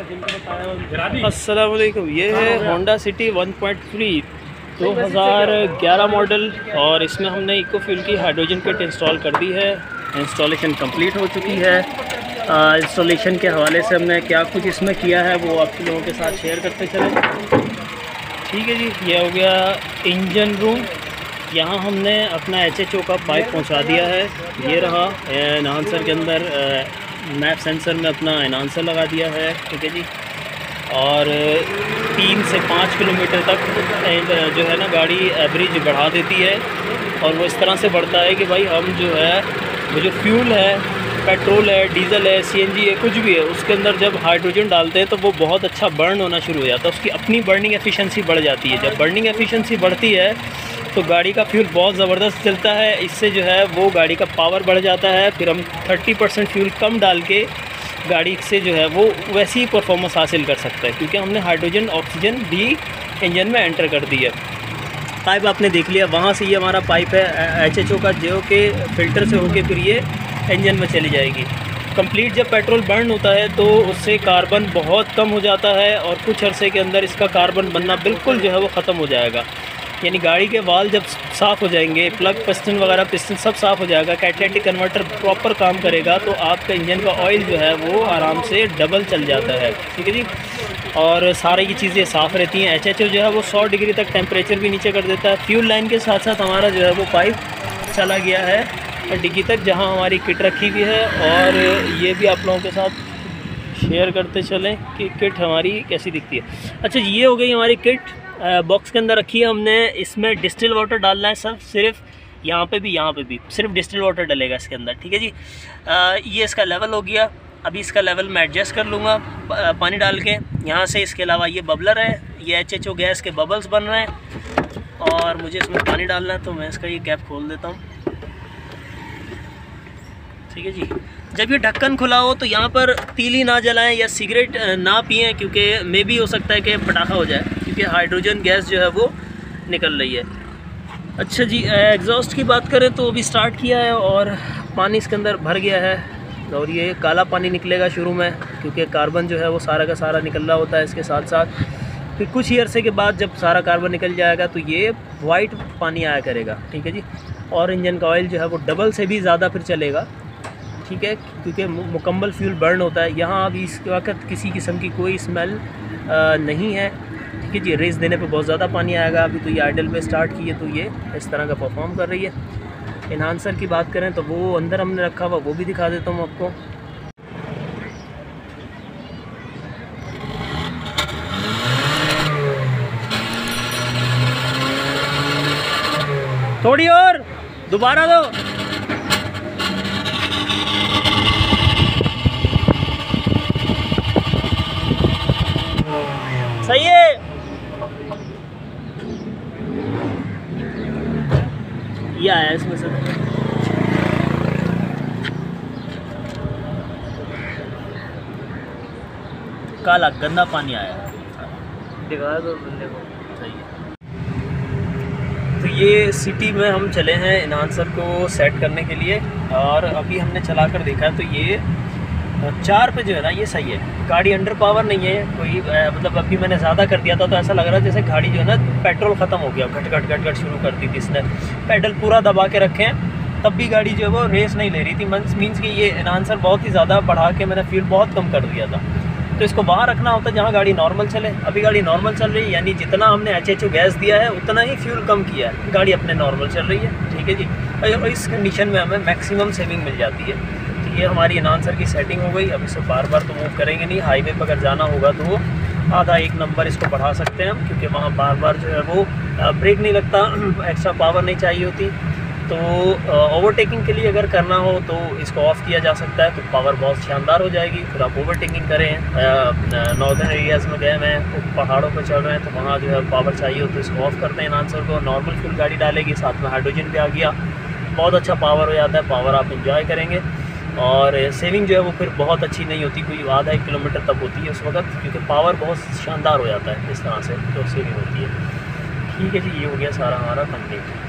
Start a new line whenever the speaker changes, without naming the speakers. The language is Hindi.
अस्सलाम वालेकुम। ये है होंडा सिटी 1.3 2011 मॉडल और इसमें हमने इको फ्यूल की हाइड्रोजन किट इंस्टॉल कर दी है। इंस्टॉलेशन कंप्लीट हो चुकी है। इंस्टॉलेशन के हवाले से हमने क्या कुछ इसमें किया है वो आप लोगों के साथ शेयर करते चले। ठीक है जी, ये हो गया इंजन रूम। यहाँ हमने अपना HHO का पाइप पहुँचा दिया है। ये रहा एनहांसर के अंदर मैप सेंसर में अपना एनहांसर लगा दिया है। ठीक है जी, और 3 से 5 किलोमीटर तक जो है ना गाड़ी एवरेज बढ़ा देती है। और वो इस तरह से बढ़ता है कि भाई हम जो है वो जो फ्यूल है, पेट्रोल है, डीज़ल है, CNG है, कुछ भी है, उसके अंदर जब हाइड्रोजन डालते हैं तो वो बहुत अच्छा बर्न होना शुरू हो जाता है। उसकी अपनी बर्निंग एफिशिएंसी बढ़ जाती है। जब बर्निंग एफिशिएंसी बढ़ती है तो गाड़ी का फ्यूल बहुत ज़बरदस्त चलता है। इससे जो है वो गाड़ी का पावर बढ़ जाता है। फिर हम 30% फ्यूल कम डाल के गाड़ी से जो है वो वैसी ही परफॉर्मेंस हासिल कर सकते हैं, क्योंकि हमने हाइड्रोजन ऑक्सीजन भी इंजन में एंटर कर दी है। पाइप आपने देख लिया, वहाँ से ये हमारा पाइप है HHO का, जो कि फ़िल्टर से होके फिर ये इंजन में चली जाएगी। कंप्लीट जब पेट्रोल बर्न होता है तो उससे कार्बन बहुत कम हो जाता है और कुछ अरसे के अंदर इसका कार्बन बनना बिल्कुल जो है वो ख़त्म हो जाएगा। यानी गाड़ी के वाल जब साफ़ हो जाएंगे, प्लग पिस्टन वगैरह पिस्टन सब साफ़ हो जाएगा, कैटालिटिक कन्वर्टर प्रॉपर काम करेगा, तो आपका इंजन का ऑयल जो है वो आराम से डबल चल जाता है। ठीक है जी, और सारी की चीज़ें साफ़ रहती हैं। HHO जो है वो 100 डिग्री तक टेम्परेचर भी नीचे कर देता है। फ्यूल लाइन के साथ साथ हमारा जो है वो पाइप चला गया है डिग्गी तक, जहाँ हमारी किट रखी हुई है। और ये भी आप लोगों के साथ शेयर करते चलें कि किट हमारी कैसी दिखती है। अच्छा, ये हो गई हमारी किट। बॉक्स के अंदर रखी है हमने। इसमें डिस्टिल वाटर डालना है सिर्फ यहाँ पे भी सिर्फ डिस्टिल वाटर डलेगा इसके अंदर। ठीक है जी, ये इसका लेवल हो गया। अभी इसका लेवल मैं एडजस्ट कर लूँगा पानी डाल के। यहाँ से इसके अलावा ये बबलर है, ये HHO गैस के बबल्स बन रहे हैं और मुझे इसमें पानी डालना है, तो मैं इसका ये कैप खोल देता हूँ। ठीक है जी, जब ये ढक्कन खुला हो तो यहाँ पर तीली ना जलाएं या सिगरेट ना पिएं, क्योंकि मे भी हो सकता है कि पटाखा हो जाए, क्योंकि हाइड्रोजन गैस जो है वो निकल रही है। अच्छा जी, एग्जॉस्ट की बात करें तो अभी स्टार्ट किया है और पानी इसके अंदर भर गया है और ये काला पानी निकलेगा शुरू में, क्योंकि कार्बन जो है वो सारा का सारा निकल रहा होता है इसके साथ साथ। फिर कुछ ही अरसे के बाद जब सारा कार्बन निकल जाएगा तो ये वाइट पानी आया करेगा। ठीक है जी, और इंजन का ऑयल जो है वो डबल से भी ज़्यादा फिर चलेगा। ठीक है, क्योंकि मुकम्मल फ्यूल बर्न होता है। यहाँ अभी इस वक्त किसी किस्म की कोई स्मेल नहीं है। ठीक है जी, रेस देने पे बहुत ज़्यादा पानी आएगा। अभी तो ये आइडल पे स्टार्ट की है तो ये इस तरह का परफॉर्म कर रही है। एनहांसर की बात करें तो वो अंदर हमने रखा हुआ, वो भी दिखा देता हूँ आपको। थोड़ी और दोबारा दो। सही है। ये आया इसमें से काला गंदा पानी आया, दिखा दो बंदे को। सही है। तो ये सिटी में हम चले हैं एनहांसर को सेट करने के लिए और अभी हमने चला कर देखा है तो ये 4 पे जो है ना ये सही है। गाड़ी अंडर पावर नहीं है कोई, मतलब अभी मैंने ज़्यादा कर दिया था तो ऐसा लग रहा है जैसे गाड़ी जो है ना पेट्रोल ख़त्म हो गया, घट घट शुरू कर दी थी इसने। पेडल पूरा दबा के रखे हैं तब भी गाड़ी जो है वो रेस नहीं ले रही थी। मीन्स कि ये एनहांसर बहुत ही ज़्यादा बढ़ा के मैंने फ्यूल बहुत कम कर दिया था। तो इसको वहाँ रखना होता है जहाँ गाड़ी नॉर्मल चले। अभी गाड़ी नॉर्मल चल रही है, यानी जितना हमने HHO गैस दिया है उतना ही फ्यूल कम किया है, गाड़ी अपने नॉर्मल चल रही है। ठीक है जी, और इस कंडीशन में हमें मैक्सिमम सेविंग मिल जाती है। ये हमारी एनहांसर की सेटिंग हो गई। अब इसे बार बार तो मूव करेंगे नहीं। हाईवे पर अगर जाना होगा तो आधा 1 नंबर इसको बढ़ा सकते हैं हम, क्योंकि वहाँ बार बार जो है वो ब्रेक नहीं लगता, एक्स्ट्रा पावर नहीं चाहिए होती। तो ओवरटेकिंग के लिए अगर करना हो तो इसको ऑफ़ किया जा सकता है, तो पावर बहुत शानदार हो जाएगी। फिर आप ओवरटेकिंग करें, नॉर्दर्न एरियाज़ में गए हैं तो पहाड़ों पर चल रहे हैं तो वहाँ जो है पावर चाहिए हो तो इसको ऑफ़ करते हैं एनहांसर को। नॉर्मल फ्यूल गाड़ी डालेगी, साथ में हाइड्रोजन भी आ गया, बहुत अच्छा पावर हो जाता है। पावर आप इंजॉय करेंगे और सेविंग जो है वो फिर बहुत अच्छी नहीं होती, कोई आधा 1 किलोमीटर तक होती है उस वक्त, क्योंकि पावर बहुत शानदार हो जाता है इस तरह से जो सेविंग होती है। ठीक है जी, ये हो गया सारा हमारा कंप्लीट।